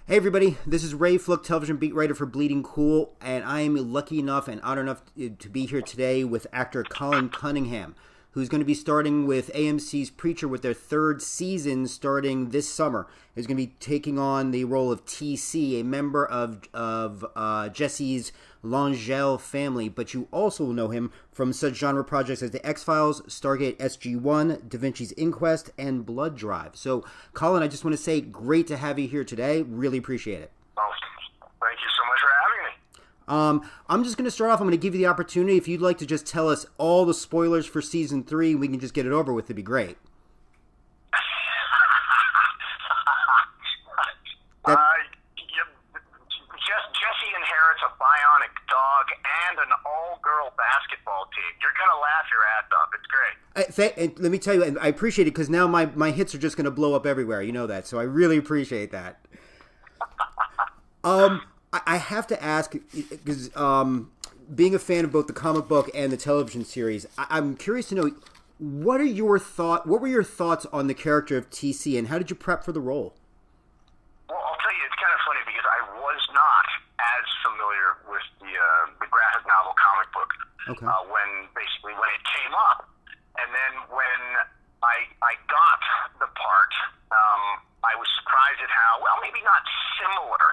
Hey everybody, this is Ray Fluke, television beat writer for Bleeding Cool, and I am lucky enough and honored enough to be here today with actor Colin Cunningham, who's going to be starting with AMC's Preacher with their third season starting this summer. He's going to be taking on the role of TC, a member of Jesse's Langell family, but you also know him from such genre projects as The X-Files, Stargate SG-1, Da Vinci's Inquest, and Blood Drive. So, Colin, I just want to say great to have you here today. Really appreciate it. Oh, thank you so much for having me. I'm just going to start off. I'm going to give you the opportunity. If you'd like to just tell us all the spoilers for Season 3, we can just get it over with. It'd be great. Jesse inherits a bionic dog and an all-girl basketball team. You're going to laugh your ass off. It's great. And let me tell you, I appreciate it because now my hits are just going to blow up everywhere. You know that. So I really appreciate that. I have to ask, because being a fan of both the comic book and the television series, I'm curious to know, what were your thoughts on the character of TC, and how did you prep for the role? Well, I'll tell you, it's kind of funny because I was not as familiar with the graphic novel comic book when it came up. And then when I got the part, I was surprised at how, well, maybe not similar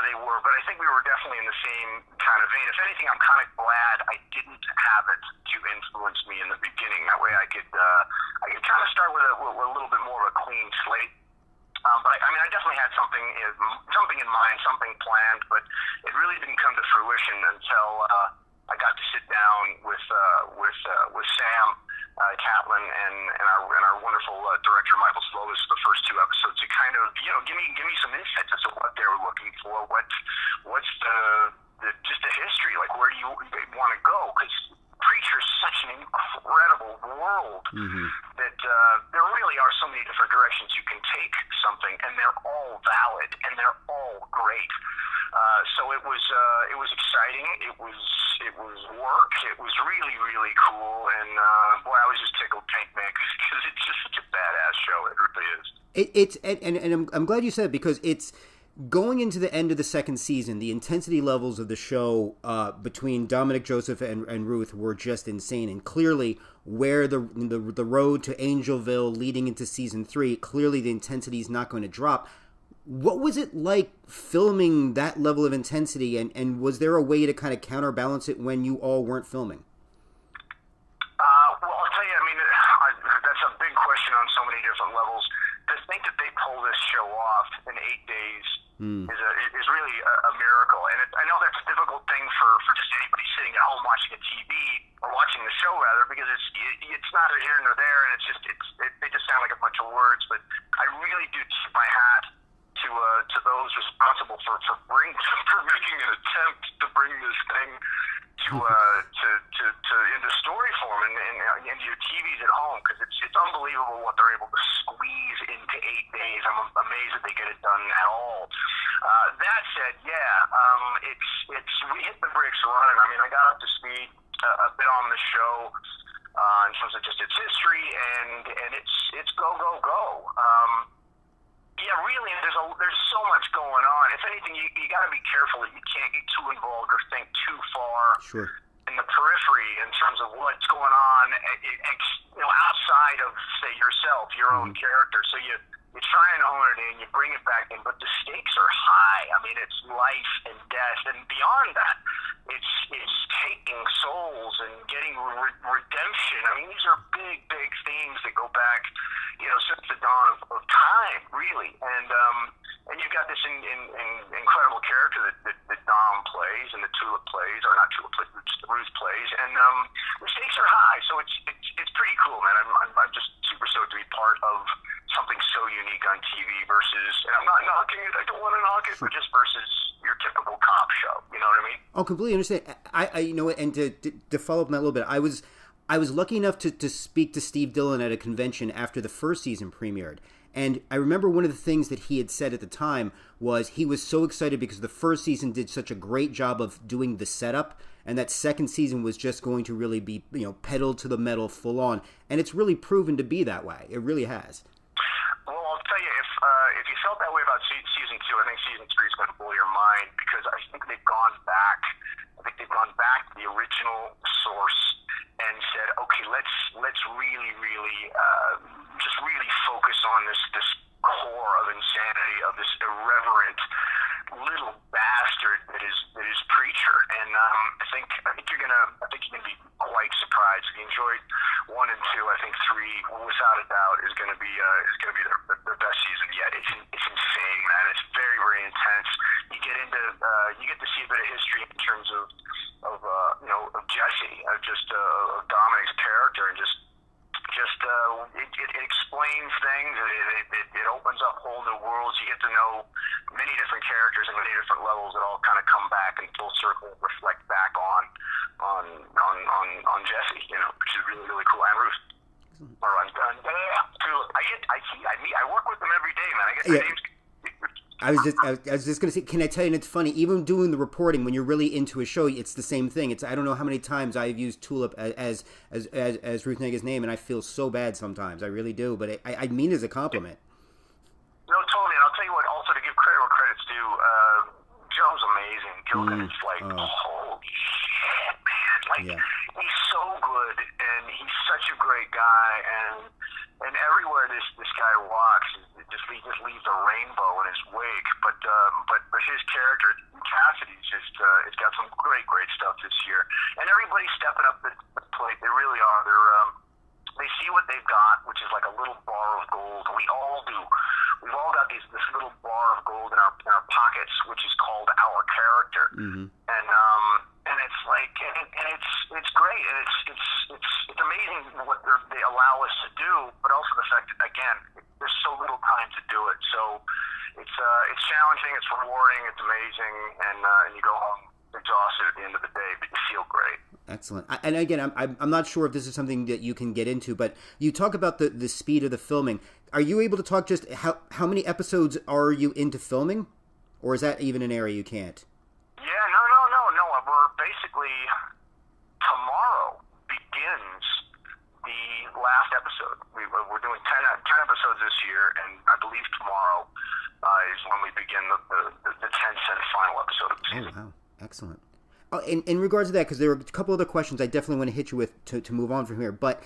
they were, but I think we were definitely in the same kind of vein. If anything, I'm kind of glad I didn't have it to influence me in the beginning. That way I could kind of start with a little bit more of a clean slate. But I definitely had something in mind, something planned, but it really didn't come to fruition until I got to sit down with Sam Catlin and our wonderful director Michael Slovis the first two episodes to kind of give me some insights as to what they were looking for, what's just the history, like where do you want to go, because Preacher's such an incredible world that there really are so many different directions you can take something, and they're all valid and they're all great. So it was exciting. It was work. It was really, really cool. And boy, I was just tickled pink, man, because it's just such a badass show. It really is. And I'm glad you said it, because it's going into the end of the second season. The intensity levels of the show between Dominic, Joseph, and Ruth were just insane. And clearly, where the road to Angelville leading into season 3, clearly the intensity is not going to drop. What was it like filming that level of intensity, and was there a way to kind of counterbalance it when you all weren't filming? Well, I'll tell you, that's a big question on so many different levels. To think that they pull this show off in 8 days is really a miracle. And I know that's a difficult thing for just anybody sitting at home watching a TV, or watching the show rather, because it's not a here nor there, and they just sound like a bunch of words. But I really do tip my hat to those responsible for making an attempt to bring this thing to into story form and into your TVs at home, because it's unbelievable what they're able to squeeze into 8 days. I'm amazed that they get it done at all. That said, we hit the bricks running. I got up to speed a bit on the show in terms of just its history, and it's go. Yeah, really, there's so much going on. If anything, you got to be careful that you can't get too involved or think too far in the periphery in terms of what's going on, outside of, say, yourself, your own character. So you try and hone it in, you bring it back in, but the stakes are high. It's life and death, and beyond that, it's taking souls and getting redemption. These are big themes that go back, since the dawn of time, really. And you've got this incredible character that Dom plays and that Tulip plays, or not Tulip plays, Ruth plays, and the stakes are high. So it's pretty cool, man. I'm just super stoked to be part of something so unique on TV versus, and I'm not knocking it, I don't want to knock it, but just versus your typical cop show. You know what I mean? Oh, completely understand. And to follow up on that a little bit, I was lucky enough to speak to Steve Dillon at a convention after the first season premiered. And I remember one of the things that he had said at the time was he was so excited because the first season did such a great job of doing the setup, and that second season was just going to really be, pedal to the metal full on. And it's really proven to be that way. It really has. Well, I'll tell you, if you felt felt that way about season 2. I think season 3 is going to blow your mind because I think they've gone back. I think they've gone back to the original source and said, okay, let's really, really just really focus on this core of insanity of this irreverent little bastard that is Preacher. And I think you're gonna be quite surprised. If you enjoyed 1 and 2, I think 3, without a doubt, is gonna be the best season yet. It's insane, man. It's very, very intense. You get to see a bit of history in terms of Jesse, of Dominic's character, and it explains things. It opens up whole new worlds. You get to know many different characters and many different levels that all kind of come back in full circle and reflect back on Jesse, which is really, really cool. And Ruth. Or on Tulip. I work with them every day, man. I get their names. I was just gonna say, can I tell you? And it's funny, even doing the reporting when you're really into a show, it's the same thing. I don't know how many times I've used Tulip as Ruth Negga's name, and I feel so bad sometimes. I really do, but I mean it as a compliment. No, totally. And I'll tell you what. Also, to give credit where credit's due, Joe's amazing. Gilgun is like, holy shit, man! Like, he's so good, and he's such a great guy, and everywhere this guy walks, it just leaves a rainbow in his wake. But his character, Cassidy's it's got some great stuff this year, and everybody's stepping up the plate. They really are. They see what they've got, which is like a little bar of gold. We all do. We've all got this little bar of gold in our pockets, which is called our character. Mm-hmm. And it's like, and it's great, and it's amazing what they allow us to do, but also the fact that, again, there's so little time to do it. So it's challenging, it's rewarding, it's amazing, and you go home exhausted at the end of the day, but you feel great. Excellent. And again, I'm not sure if this is something that you can get into, but you talk about the speed of the filming. Are you able to talk just how many episodes are you into filming, or is that even an area you can't? Yeah, no. We're basically, tomorrow begins the last episode. We're doing 10 episodes this year, and I believe tomorrow is when we begin the 10th and final episode of the season. Oh, wow. Excellent. Oh, in regards to that, because there are a couple other questions I definitely want to hit you with to move on from here, but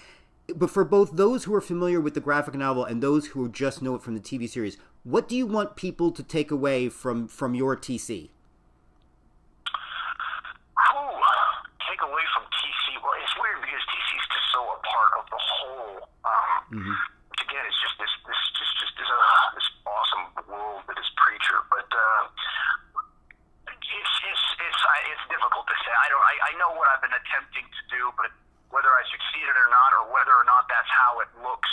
for both those who are familiar with the graphic novel and those who just know it from the TV series, what do you want people to take away from your TC? Take away from TC? Well, it's weird because TC is just so a part of the whole. Which again, it's just this awesome world that is Preacher, but it's difficult to say. I know what I've been attempting to do, but whether I succeeded or not, or whether or not that's how it looks,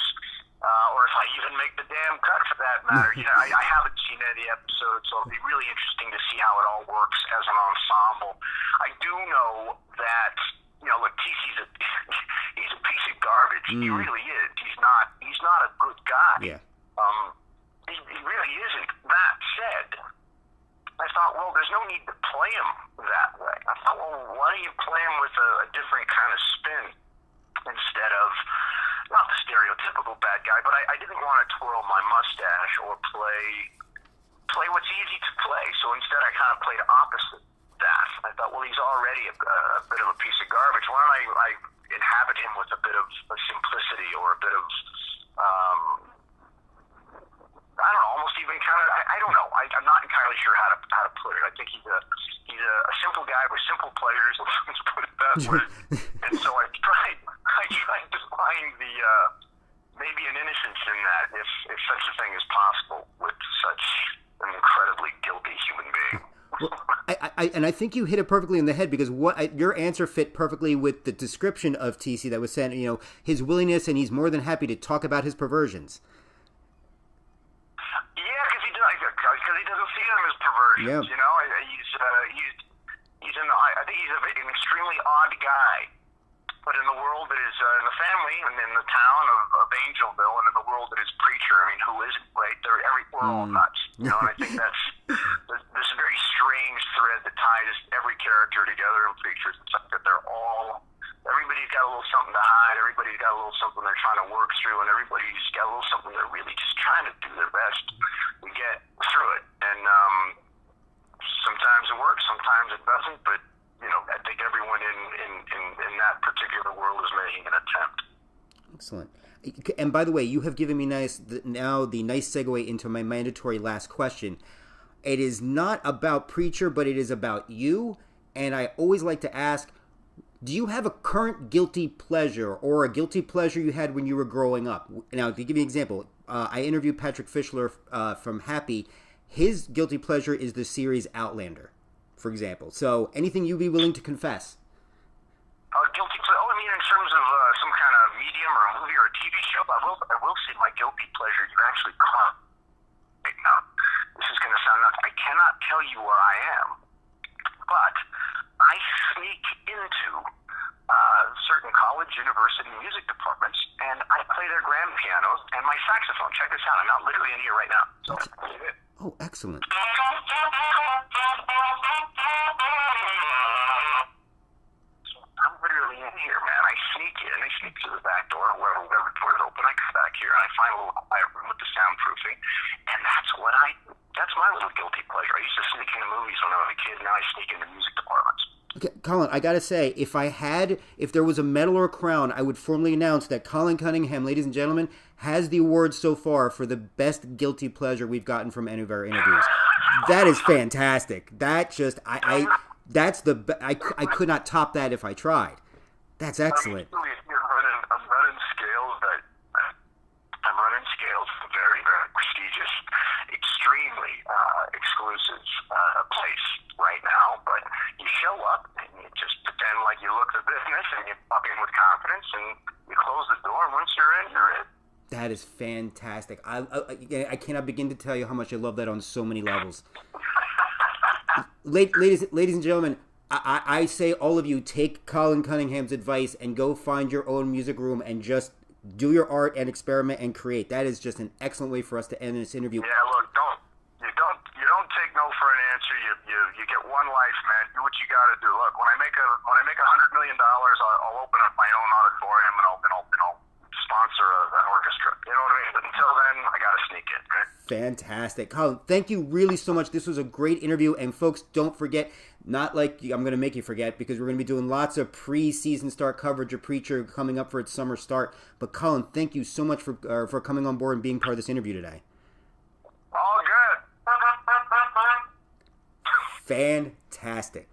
or if I even make the damn cut for that matter. I haven't seen any of the episodes, so it'll be really interesting to see how it all works as an ensemble. I do know that, look, TC's he's a piece of garbage. He really is. He's not a good guy. Yeah. He really isn't. That said, I thought, well, there's no need to play him that way. I thought, well, why don't you play him with a different kind of spin instead of, not the stereotypical bad guy, but I didn't want to twirl my mustache or play what's easy to play. So instead I kind of played opposite that. I thought, well, he's already a bit of a piece of garbage. Why don't I inhabit him with a bit of simplicity or a bit of, I don't know, almost even kind of, I don't know. I'm not entirely sure how to put it. I think he's a simple guy with simple players, let's put it that way. And so I tried to find maybe an innocence in that, if such a thing is possible with such an incredibly guilty human being. Well, I think you hit it perfectly in the head, because your answer fit perfectly with the description of TC that was sent. His willingness, and he's more than happy to talk about his perversions. Yeah, because he doesn't see them as perversions. Yeah. I think he's an extremely odd guy. But in the world that is, in the family and in the town of Angelville and in the world that is Preacher, I mean, who isn't, right? We're all nuts. And I think that's this very strange thread that ties every character together in Preacher. It's like that everybody's got a little something to hide, everybody's got a little something they're trying to work through, and everybody's got a little something they're really just trying to do their best to get through it. And sometimes it works, sometimes it doesn't, but, I think everyone in that particular world is making an attempt. Excellent. And by the way, you have given me now the nice segue into my mandatory last question. It is not about Preacher, but it is about you. And I always like to ask, do you have a current guilty pleasure or a guilty pleasure you had when you were growing up? Now, to give you an example, I interviewed Patrick Fischler from Happy. His guilty pleasure is the series Outlander, for example. So anything you'd be willing to confess? Guilty pleasure? Oh, I mean, in terms of some kind of medium or a movie or a TV show, I will say my guilty pleasure, you actually caught right now. This is going to sound nuts. I cannot tell you where I am, but I sneak into certain college, university music departments, and I play their grand pianos and my saxophone. Check this out. I'm not literally in here right now. So, oh, excellent. I'm literally in here, man. I sneak in. I sneak through the back door, wherever door is open. I come back here, and I find a little quiet room with the soundproofing, and that's my little guilty pleasure. I used to sneak into movies when I was a kid. Now I sneak into music departments. Okay, Colin, I gotta say, if there was a medal or a crown, I would formally announce that Colin Cunningham, ladies and gentlemen, has the award so far for the best guilty pleasure we've gotten from any of our interviews. That is fantastic. That just, I could not top that if I tried. That's excellent. I'm running scales, very, very prestigious, extremely exclusive place right now, but you show up and you just pretend like you look the business and you pop in with confidence and you close the door, and once you're in, you're in. That is fantastic. I cannot begin to tell you how much I love that on so many levels. Ladies and gentlemen, I say all of you take Colin Cunningham's advice and go find your own music room and just do your art and experiment and create. That is just an excellent way for us to end this interview. Yeah, look, you don't take no for an answer. You get one life, man. Do what you got to do. Look, when I make $100 million, I'll open up my own auditorium and I'll sponsor an orchestra. You know what I mean? But until then, I got to sneak in. Right? Fantastic. Colin, thank you really so much. This was a great interview. And folks, don't forget, not like I'm going to make you forget, because we're going to be doing lots of pre-season start coverage of Preacher coming up for its summer start. But Colin, thank you so much for coming on board and being part of this interview today. All good. Fantastic.